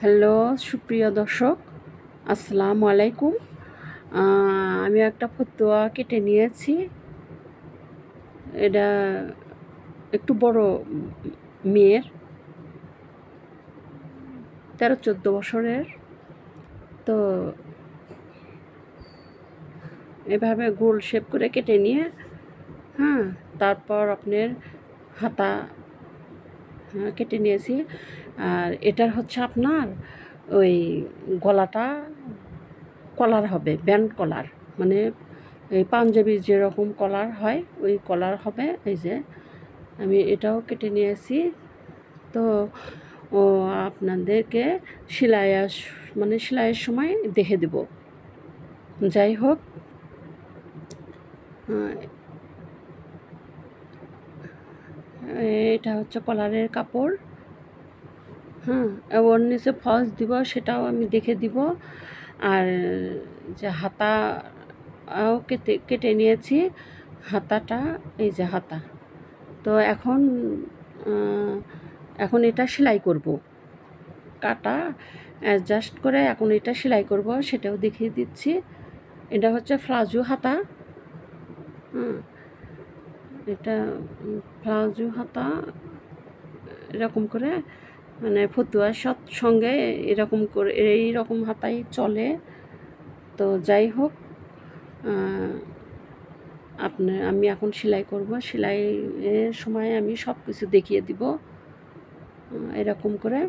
Hello সুপ্রিয় দর্শক, আসসালামু আলাইকুম। আমি একটা ফতুয়া কেটে নিয়েছি। এটা একটু বড় মেয়ের, 13-14 বছরের। তো এভাবে গোল শেপ করে কেটে নিয়ে তারপর আপনার হাতা কেটে নিয়েছি। আর এটার হচ্ছে আপনার ওই গলাটা কলার হবে, ব্যান্ড কলার, মানে এই পাঞ্জাবির যেরকম কলার হয় ওই কলার হবে। এই যে আমি এটাও কেটে নিয়েছি। তো আপনাদেরকে সেলাইয়ের সময় দেখে দেব। যাই হোক, এটা হচ্ছে কলারের কাপড়। ওর নিচে ফলস দিব, সেটাও আমি দেখে দিব। আর যে হাতাও কেটে নিয়েছি, হাতাটা এই যে হাতা। তো এখন এটা সেলাই করব, কাটা অ্যাডজাস্ট করে এখন এটা সেলাই করব, সেটাও দেখিয়ে দিচ্ছি। এটা হচ্ছে প্লাজো হাতা। এটা প্লাজো হাতা এরকম করে, মানে ফতুয়ার সঙ্গে এরকম করে এইরকম হাতাই চলে। তো যাই হোক, আমি এখন সেলাই করব। সেলাইয়ের সময় আমি সব কিছু দেখিয়ে দিব এরকম করে।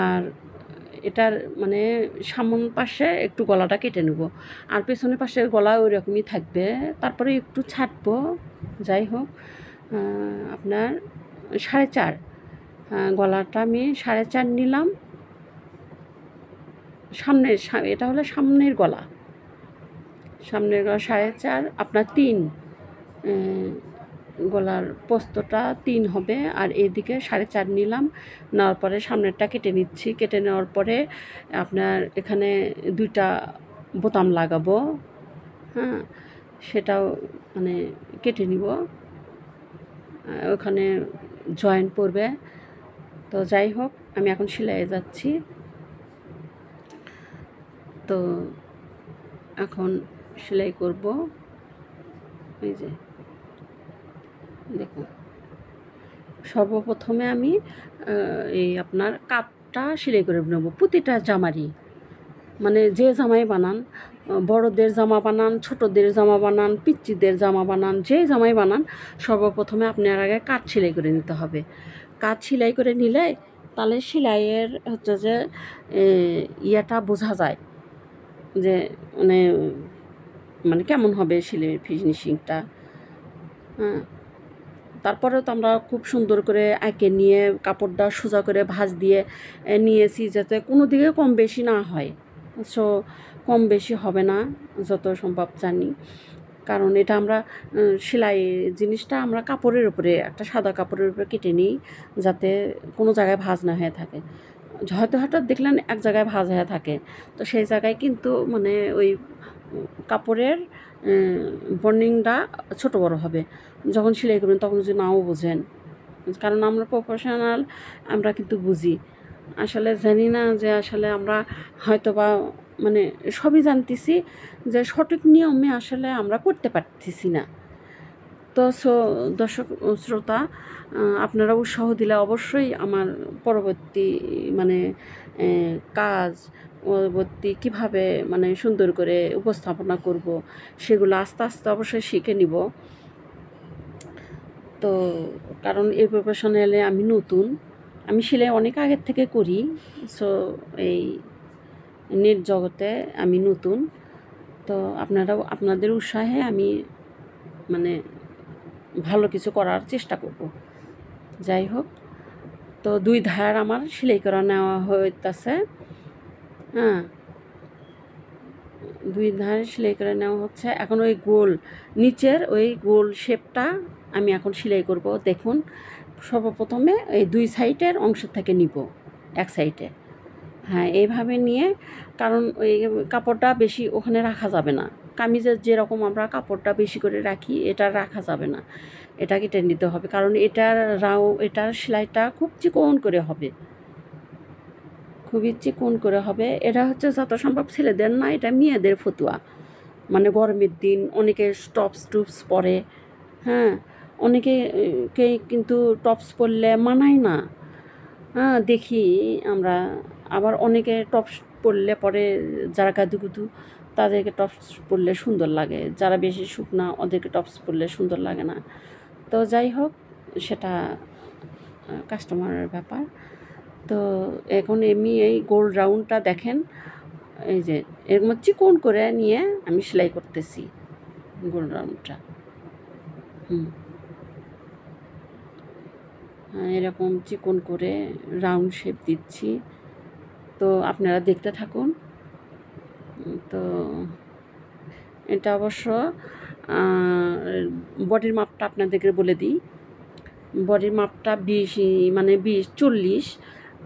আর এটার মানে সামন পাশে একটু গলাটা কেটে নেব, আর পেছনের পাশের গলা ওই রকমই থাকবে, তারপরে একটু ছাড়বো। যাই হোক, আপনার 4.5 গলাটা আমি 4.5 নিলাম। এটা হলো সামনের গলা 4.5, আপনার 3 গলার পোস্তটা 3 হবে। আর এদিকে 4.5 নিলাম, নেওয়ার পরে সামনেরটা কেটে নিচ্ছি। কেটে নেওয়ার পরে আপনার এখানে 2টা বোতাম লাগাবো, সেটাও মানে কেটে নিব, ওখানে জয়েন্ট পড়বে। তো যাই হোক, আমি এখন সেলাইয়ে যাচ্ছি। তো এখন সেলাই করব। এই যে দেখুন, সর্বপ্রথমে আমি এই আপনার কাপটা সেলাই করে নেব প্রতিটা জামারই। মানে যে জামাই বানান, বড়দের জামা বানান, ছোটদের জামা বানান, পিচ্চিদের জামা বানান, যে জামাই বানান, সর্বপ্রথমে আপনার আগে কাট সেলাই করে নিতে হবে। কাট সেলাই করে নিলে তাহলে সেলাইয়ের হচ্ছে যে ইয়েটা বোঝা যায় যে মানে কেমন হবে সেলাইয়ের ফিনিশিংটা। তারপরেও তো আমরা খুব সুন্দর করে এঁকে নিয়ে কাপড়টা সোজা করে ভাঁজ দিয়ে নিয়েছি, যাতে কোনো দিকে কম বেশি না হয়। সো কম বেশি হবে না যত সম্ভব জানি, কারণ এটা আমরা সেলাই জিনিসটা আমরা কাপড়ের উপরে, একটা সাদা কাপড়ের উপরে কেটে নিই, যাতে কোনো জায়গায় ভাঁজ না হয়ে থাকে। হয়তো হঠাৎ দেখলেন এক জায়গায় ভাঁজ হয়ে থাকে, তো সেই জায়গায় কিন্তু মানে ওই কাপড়ের বর্নিংটা ছোট বড় হবে। যখন সেলাই করবেন তখন যদি নাও বোঝেন, কারণ আমরা প্রফেশনাল, আমরা কিন্তু বুঝি। আসলে জানি না যে আসলে আমরা হয়তো বা মানে সবই জানতেছি, যে সঠিক নিয়মে আসলে আমরা করতে পারতেছি না। তো দর্শক শ্রোতা, আপনারা উৎসাহ দিলে অবশ্যই আমার পরবর্তী মানে কাজ, পরবর্তী কীভাবে মানে সুন্দর করে উপস্থাপনা করব, সেগুলো আস্তে আস্তে অবশ্যই শিখে নিব। তো কারণ এই প্রফেশনালে আমি নতুন, আমি সেলাই অনেক আগের থেকে করি। সো এই নেট জগতে আমি নতুন। তো আপনাদের উৎসাহে আমি মানে ভালো কিছু করার চেষ্টা করব। যাই হোক, তো 2 ধার আমার সেলাই করা নেওয়া হইতেছে। 2 ধার সেলাই করে নেওয়া হচ্ছে। এখন ওই গোল নিচের ওই গোল শেপটা আমি এখন সেলাই করব। দেখুন, সর্বপ্রথমে এই 2 সাইডের অংশ থেকে নিব, এক সাইডে। এইভাবে নিয়ে, কারণ ওই কাপড়টা বেশি ওখানে রাখা যাবে না। কামিজের যেরকম আমরা কাপড়টা বেশি করে রাখি, এটা রাখা যাবে না, এটা কেটে নিতে হবে, কারণ এটার সেলাইটা খুব চিকন করে হবে। খুবই চিকন করে হবে। এটা হচ্ছে যত সম্ভব ছেলেদের না, এটা মেয়েদের ফতুয়া। মানে গরমের দিন অনেকে টপস টুপস পরে, হ্যাঁ, অনেকেই কিন্তু টপস পরলে মানায় না, হ্যাঁ, দেখি আমরা। আবার অনেকে টপস পরলে পরে যারা কাদুকুদু তাদেরকে টপস পরলে সুন্দর লাগে, যারা বেশি শুকনা ওদেরকে টপস পরলে সুন্দর লাগে না। তো যাই হোক, সেটা কাস্টমারের ব্যাপার। তো এখন এমনি এই গোল রাউন্ডটা দেখেন, এই যে এরকম চিকন করে নিয়ে আমি সেলাই করতেছি গোল রাউন্ডটা। এরকম চিকন করে রাউন্ড শেপ দিচ্ছি। তো আপনারা দেখতে থাকুন। তো এটা অবশ্য বডির মাপটা আপনাদেরকে বলে দিই। বডির মাপটা 20, মানে 40,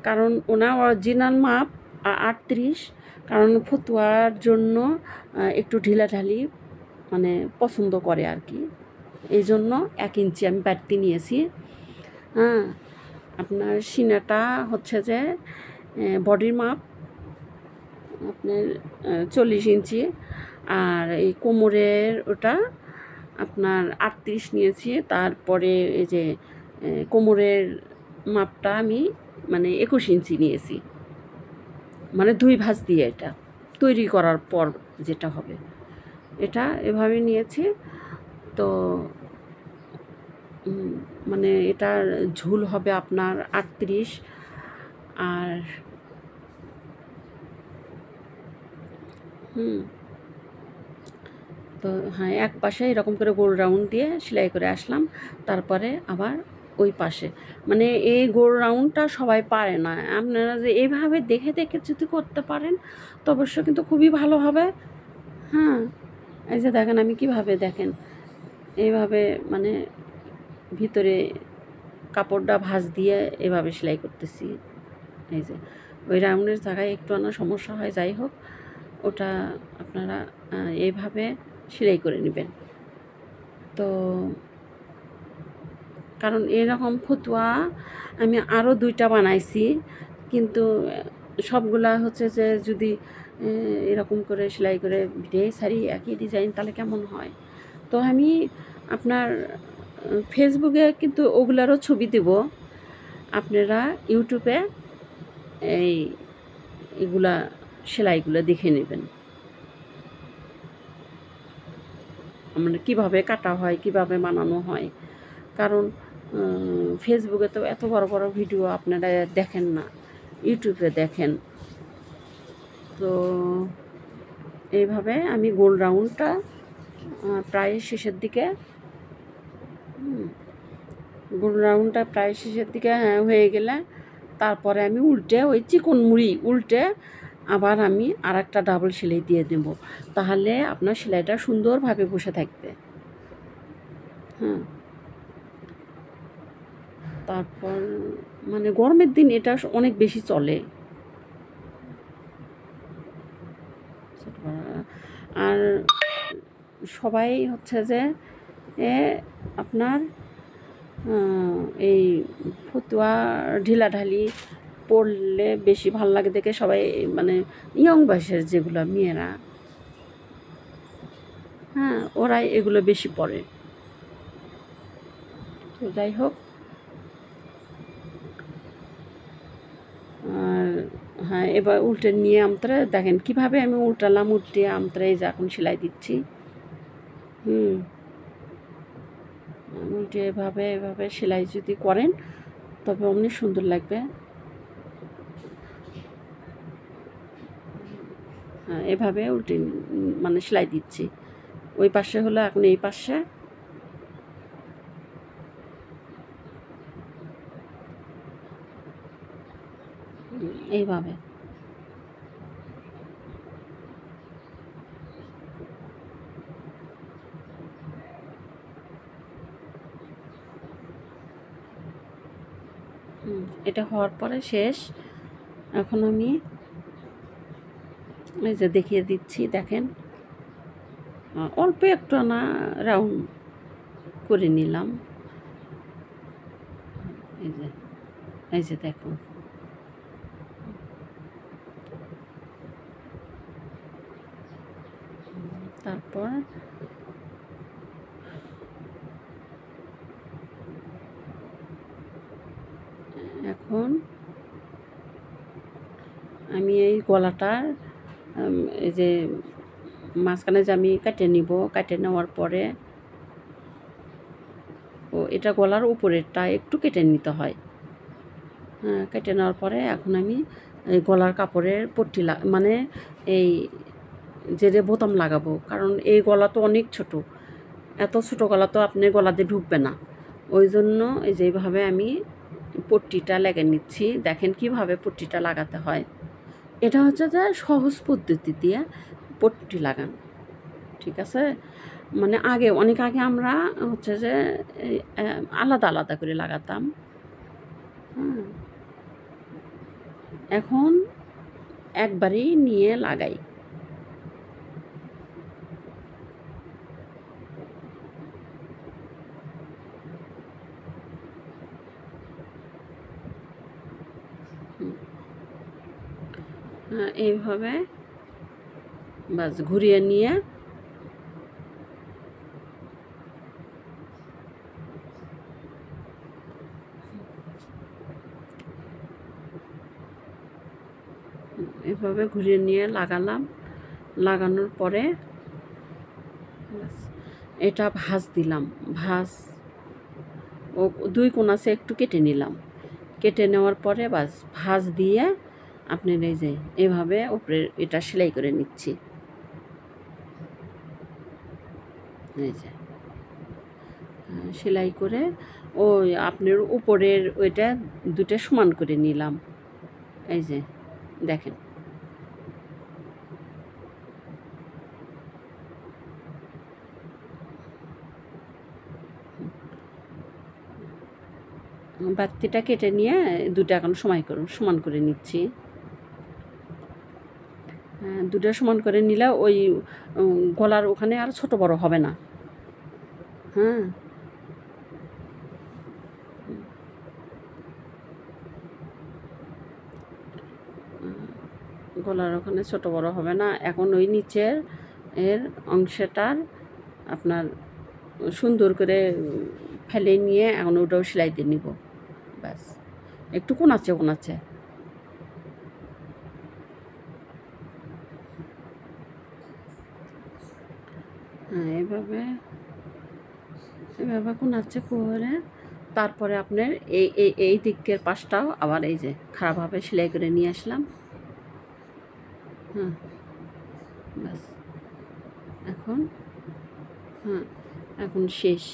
কারণ ওনার অরিজিনাল মাপ 38, কারণ ফতুয়ার জন্য একটু ঢিলাঢালি মানে পছন্দ করে আর কি, এই জন্য 1 ইঞ্চি আমি বাড়তি নিয়েছি। হ্যাঁ, আপনার সিনাটা হচ্ছে যে বডির মাপ আপনার 40 ইঞ্চি, আর এই কোমরের ওটা আপনার 38 নিয়েছি। তারপরে এই যে কোমরের মাপটা আমি মানে 21 ইঞ্চি নিয়েছি, মানে 2 ভাঁজ দিয়ে এটা তৈরি করার পর যেটা হবে, এটা এভাবে নিয়েছি। তো মানে এটার ঝুল হবে আপনার 38, আর তো হ্যাঁ, এক পাশে এরকম করে গোল রাউন্ড দিয়ে সেলাই করে আসলাম। তারপরে আবার ওই পাশে, মানে এই গোল রাউন্ডটা সবাই পারে না। আপনারা যে এইভাবে দেখে দেখে যদি করতে পারেন তো অবশ্য কিন্তু খুবই ভালো হবে। হ্যাঁ, এই যে দেখেন আমি কিভাবে, দেখেন এইভাবে মানে ভিতরে কাপড়টা ভাঁজ দিয়ে এভাবে সেলাই করতেছি। এই যে ওই রাউন্ডের জায়গায় একটু আনা সমস্যা হয়, যাই হোক ওটা আপনারা এইভাবে সেলাই করে নেবেন। তো কারণ এরকম ফতুয়া আমি আরও 2টা বানাইছি, কিন্তু সবগুলা হচ্ছে যে যদি এরকম করে সেলাই করে ভিডিও সারি একই ডিজাইন তাহলে কেমন হয়। তো আমি আপনার ফেসবুকে কিন্তু ওগুলারও ছবি দেব, আপনারা ইউটিউবে এগুলা সেলাইগুলো দেখে নেবেন, মানে কীভাবে কাটা হয়, কীভাবে বানানো হয়। কারণ ফেসবুকে তো এত বড় বড় ভিডিও আপনারা দেখেন না, ইউটিউবে দেখেন। তো এইভাবে আমি গোল রাউন্ডটা প্রায় শেষের দিকে, গোল রাউন্ডটা প্রায় শেষের দিকে হয়ে গেলে তারপরে আমি উল্টে ওই চিকন মুড়ি উল্টে আবার আমি আর একটা ডাবল সেলাই দিয়ে দেব, তাহলে আপনার সেলাইটা সুন্দরভাবে বসে থাকবে। তারপর মানে গরমের দিন এটা অনেক বেশি চলে। আর সবাই হচ্ছে যে আপনার এই ফতুয়া ঢিলাঢালি পরলে বেশি ভাল লাগে দেখে সবাই, মানে ইয়ং বয়সের যেগুলো মেয়েরা, হ্যাঁ, ওরাই এগুলো বেশি পরে। তো যাই হোক, আর হ্যাঁ, এবার উল্টে নিয়ে আমতরে দেখেন কীভাবে আমি উল্টালাম, উল্টে আমতরে এই যে এখন সেলাই দিচ্ছি। উল্টে এভাবে সেলাই যদি করেন তবে অনেক সুন্দর লাগবে। হ্যাঁ, এভাবে উল্টে মানে সেলাই দিচ্ছি। ওই পাশে হলো এখন এই পাশে, এইভাবে। এটা হওয়ার পরে শেষ। এখন আমি এই যে দেখিয়ে দিচ্ছি, দেখেন অল্প একটু না রাউন্ড করে নিলাম। এই যে দেখুন, তারপর এখন আমি এই গলাটার এই যে মাঝখানে যে আমি কেটে নিব, কেটে নেওয়ার পরে এটা গলার উপরেরটা একটু কেটে নিতে হয়। হ্যাঁ, কেটে নেওয়ার পরে এখন আমি এই গলার কাপড়ের পট্টি মানে এই যে বোতাম লাগাবো, কারণ এই গলা তো অনেক ছোট, এত ছোট গলা তো আপনি গলাতে ঢুকবে না। ওই জন্য এই যে এইভাবে আমি পট্টিটা লাগিয়ে নিচ্ছি। দেখেন কিভাবে পট্টিটা লাগাতে হয়। এটা হচ্ছে যে সহজ পদ্ধতি দিয়ে পট্টি লাগান, ঠিক আছে? মানে অনেক আগে আমরা হচ্ছে যে আলাদা আলাদা করে লাগাতাম। হ্যাঁ, এখন একবারেই নিয়ে লাগাই। এইভাবে বাস ঘুরিয়ে নিয়ে এভাবে ঘুরিয়ে নিয়ে লাগালাম। লাগানোর পরে এটা ভাঁজ দিলাম। ও দুই কোণাসে একটু কেটে নিলাম। কেটে নেওয়ার পরে বাস ভাঁজ দিয়ে আপনার এই যে এভাবে উপরে এটা সেলাই করে নিচ্ছি। এই যে সেলাই করে ওই আপনার উপরের ওইটা দুটো সমান করে নিলাম। এই যে দেখেন, বাতিটা কেটে নিয়ে দুটো এখন সমান করে নিচ্ছি। দুটো সমান করে নিলে ওই গলার ওখানে আর ছোট বড় হবে না। হ্যাঁ, গলার ওখানে ছোট বড় হবে না। এখন ওই নিচের অংশটার আপনার সুন্দর করে ফেলে নিয়ে এখন ওটাও সেলাই দিয়ে নিব। ব্যাস একটু কোনাচ্ছে হ্যাঁ, এভাবে কোনাচ্ছে করে তারপরে আপনার এই দিকের পাশটাও আবার এই যে খারাপভাবে সেলাই করে নিয়ে আসলাম। হ্যাঁ, ব্যাস এখন এখন শেষ।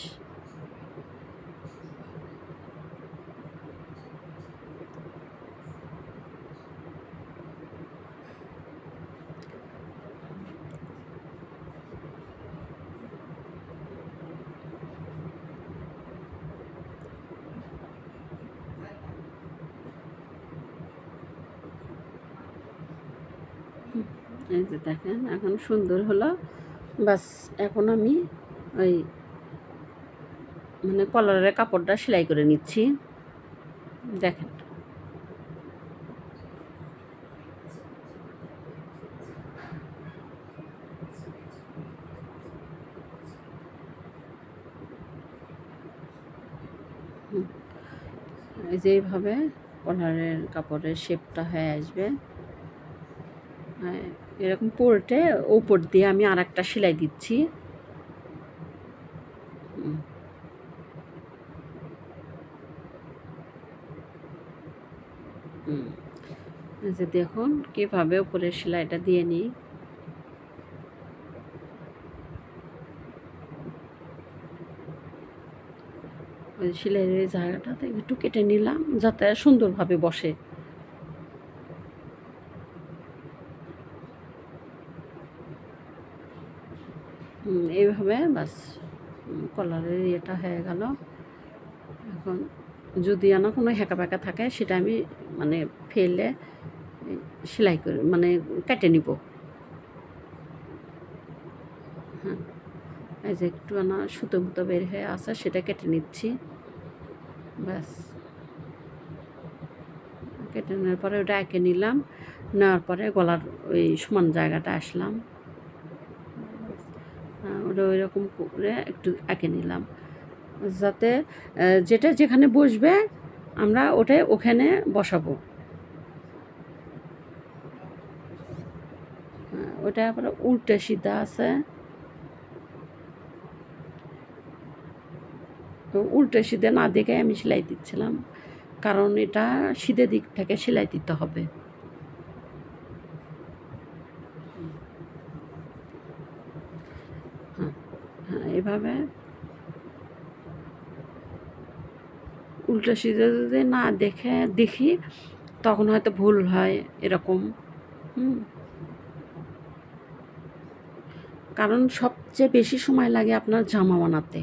এই যে দেখেন এখন সুন্দর হলো। বাস এখন আমি ওই মানে কলারের কাপড়টা সেলাই করে নিচ্ছি। দেখেন এই যে এইভাবে কলারের কাপড়ের শেপটা হয়ে আসবে। এরকম পোলটে উপর দিয়ে আমি আর একটা সেলাই দিচ্ছি। এই যে দেখুন কীভাবে উপরের সেলাইটা দিয়ে নিই। ওই সেলাইয়ের জায়গাটাতে একটু কেটে নিলাম যাতে সুন্দরভাবে বসে। এইভাবে বাস কলারের ইয়েটা হয়ে গেল। এখন যদি কোনো হ্যাঁকা প্যাঁকা থাকে সেটা আমি মানে ফেলে সেলাই করে মানে কেটে নিব। হ্যাঁ, এই যে একটু সুতো মুতো বের হয়ে আসে সেটা কেটে নিচ্ছি। ব্যাস কেটে নেওয়ার পরে ওটা এঁকে নিলাম। নেওয়ার পরে গলার ওই সমান জায়গাটা আসলাম। তারপরে ওই রকম করে একটু এঁকে নিলাম, যাতে যেটা যেখানে বসবে আমরা ওখানে বসাবো। ওটা আবার উল্টে সিধা আছে, তো উল্টে সিধে না দেখে আমি সেলাই দিচ্ছিলাম, কারণ এটা সিধে দিক থেকে সেলাই দিতে হবে। হ্যাঁ হ্যাঁ, এভাবে উল্টো সিধে যদি না দেখি তখন হয়তো ভুল হয় এরকম। কারণ সবচেয়ে বেশি সময় লাগে আপনার জামা বানাতে।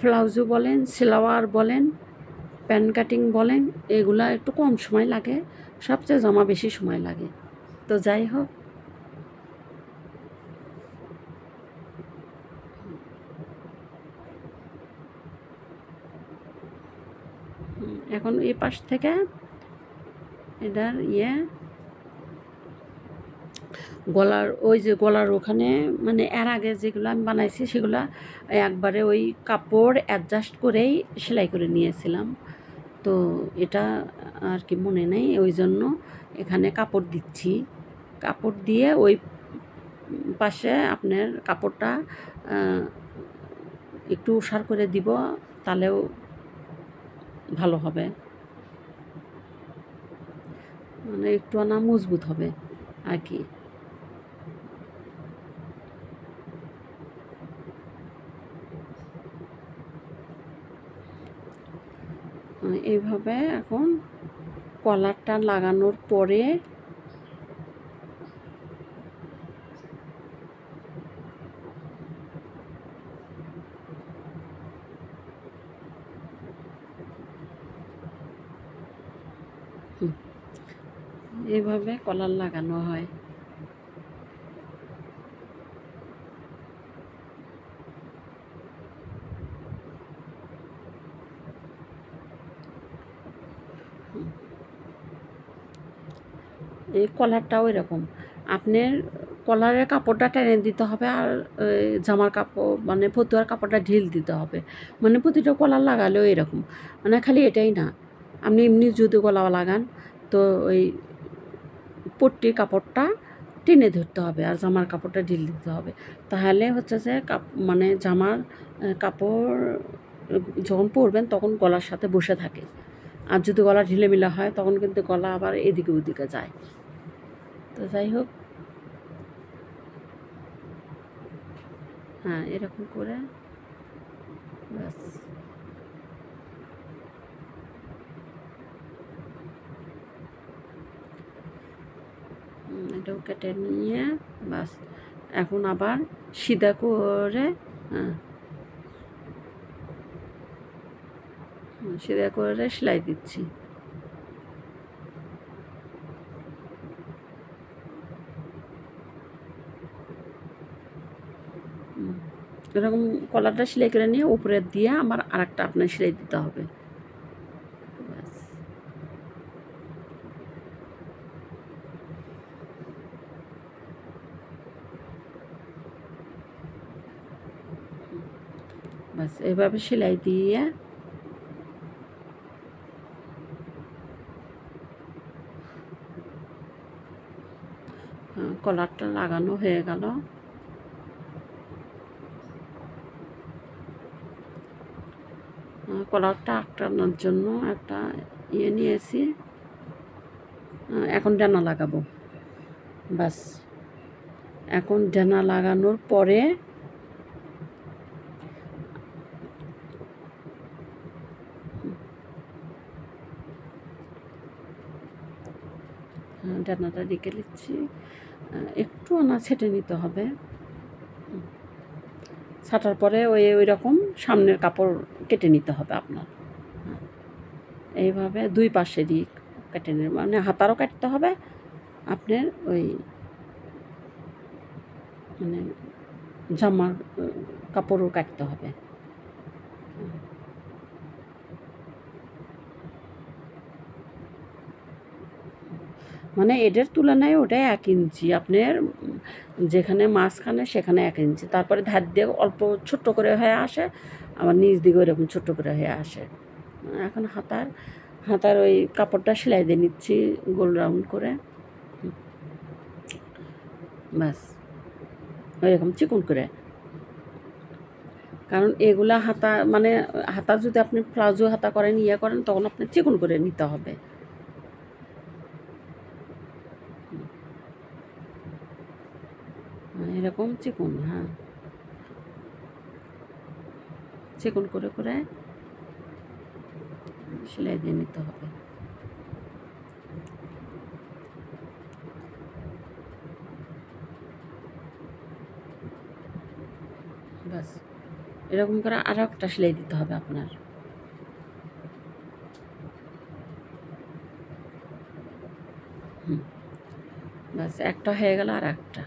ব্লাউজও বলেন, সেলোয়ার বলেন, প্যান্ট কাটিং বলেন, এগুলা একটু কম সময় লাগে, সবচেয়ে জামা বেশি সময় লাগে। তো যাই হোক, এখন এই পাশ থেকে এটার গলার ওখানে, মানে এর আগে যেগুলো আমি বানাইছি সেগুলো একবারে ওই কাপড় অ্যাডজাস্ট করেই সেলাই করে নিয়েছিলাম। তো এটা আর কি মনে নেই, ওই জন্য এখানে কাপড় দিচ্ছি। কাপড় দিয়ে ওই পাশে আপনার কাপড়টা একটু উষার করে দিব, তাহলেও ভালো হবে, মানে একটু মজবুত হবে আর কি। এইভাবে এখন কলারটা লাগানোর পরে এইভাবে কলার লাগানো হয়। এই কলারটাও এরকম, আপনার কলারের কাপড়টা টেনে দিতে হবে, আর জামার কাপড় মানে ফতুয়ার কাপড়টা ঢিল দিতে হবে। মানে প্রতিটা কলার লাগালেও এরকম, মানে খালি এটাই না, আপনি এমনি যদি গলা লাগান তো ওই পট্টির কাপড়টা টেনে ধরতে হবে আর জামার কাপড়টা ঢিল দিতে হবে, তাহলে হচ্ছে যে মানে জামার কাপড় যখন পরবেন তখন গলার সাথে বসে থাকে। আর যদি গলা ঢিলেমিলে হয় তখন কিন্তু গলা আবার এদিকে ওদিকে যায়। তো যাই হোক, হ্যাঁ এরকম করে ব্যাস এটাও কেটে নিয়ে বাস এখন আবার সিধা করে সিধা করে সেলাই দিচ্ছি। এরকম কলারটা সেলাই করে নিয়ে উপরে দিয়ে আমার আরেকটা আপনার সেলাই দিতে হবে। বাস এভাবে সেলাই দিয়ে কলারটা লাগানো হয়ে গেল। কলারটা আটকানোর জন্য একটা নিয়েছি, এখন ডানা লাগাবো। বাস এখন ডানা লাগানোর পরে ডানাটা রেখে নিচ্ছি, একটু ছেটে নিতে হবে। ছাটার পরে ওই রকম সামনের কাপড় কেটে নিতে হবে আপনার। এইভাবে দুই পাশেরই কেটে নিন, মানে হাতারও কাটতে হবে আপনার, ওই মানে জামার কাপড়ও কাটতে হবে। মানে এটার তুলনায় ওটাই 1 ইঞ্চি, আপনার যেখানে মাঝখানে সেখানে 1 ইঞ্চি, তারপরে ধার দিয়ে অল্প ছোট্ট করে হয়ে আসে, আবার নিচ দিকে ওইরকম ছোট্ট করে হয়ে আসে। এখন হাতার ওই কাপড়টা সেলাই দিয়ে নিচ্ছি গোল রাউন্ড করে, ব্যাস ওইরকম চিকন করে। কারণ এগুলা হাতা মানে হাতা যদি আপনি প্লাজো হাতা করেন করেন তখন আপনি চিকন করে নিতে হবে। এরকম চিকন, হ্যাঁ চিকন করে করে সেলাই দিয়ে নিতে হবে। ব্যাস এরকম করে আরও একটা সেলাই দিতে হবে আপনার। ব্যাস একটা হয়ে গেল, আর একটা।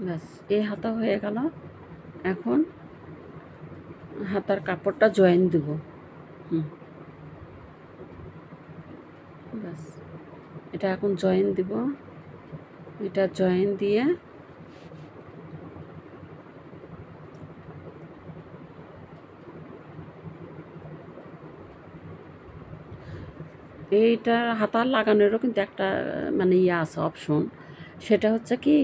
ব্যাস এই হাতা হয়ে গেল। এখন হাতার কাপড়টা জয়েন দেব। ব্যাস এটা এখন জয়েন দিব, এটা জয়েন দিয়ে এইটা হাতা লাগানোরও কিন্তু একটা মানে আছে অপশন। সেটা হচ্ছে কি,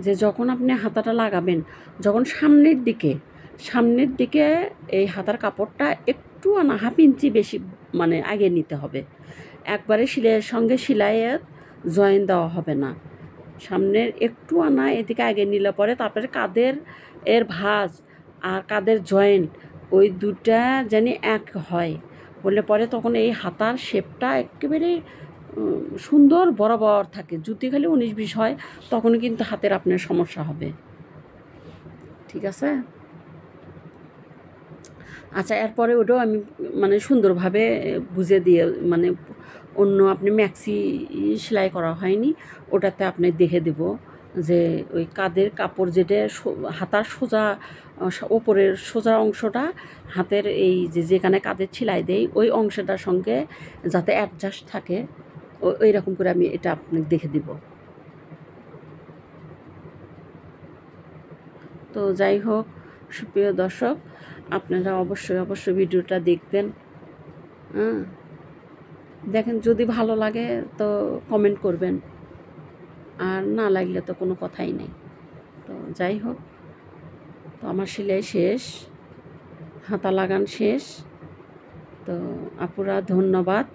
যে যখন আপনি হাতাটা লাগাবেন, যখন সামনের দিকে এই হাতার কাপড়টা একটু না 1/2 ইঞ্চি বেশি মানে আগে নিতে হবে। একবারে সেলাইয়ের সঙ্গে সেলাইয়ের জয়েন দেওয়া হবে না, সামনের একটু আনা এদিকে আগে নিলে পরে তারপরে কাঁধের ভাঁজ আর কাঁধের জয়েন্ট ওই দুটা জানি এক হয়, বললে পরে তখন এই হাতার শেপটা একেবারে সুন্দর বরাবর থাকে। যদি খালি 19-20 হয় তখন কিন্তু হাতের আপনার সমস্যা হবে। ঠিক আছে? আচ্ছা, এরপরে ওটাও আমি মানে সুন্দরভাবে বুঝে দিয়ে মানে অন্য আপনি ম্যাক্সি সেলাই করা হয়নি, ওটাতে আপনি দেখে দেব যে ওই কাঁধের কাপড় যেটা হাতার সোজা ওপরের সোজা অংশটা হাতের এই যেখানে কাঁধের সেলাই দেই ওই অংশটার সঙ্গে যাতে অ্যাডজাস্ট থাকে, ওই রকম করে আমি এটা আপনাকে দেখে দিব। তো যাই হোক, সুপ্রিয় দর্শক, আপনারা অবশ্যই ভিডিওটা দেখবেন। দেখেন, যদি ভালো লাগে তো কমেন্ট করবেন, আর না লাগলে তো কোনো কথাই নেই। তো যাই হোক, তো আমার সেলাই শেষ, হাতা লাগান শেষ। তো আপুরা ধন্যবাদ।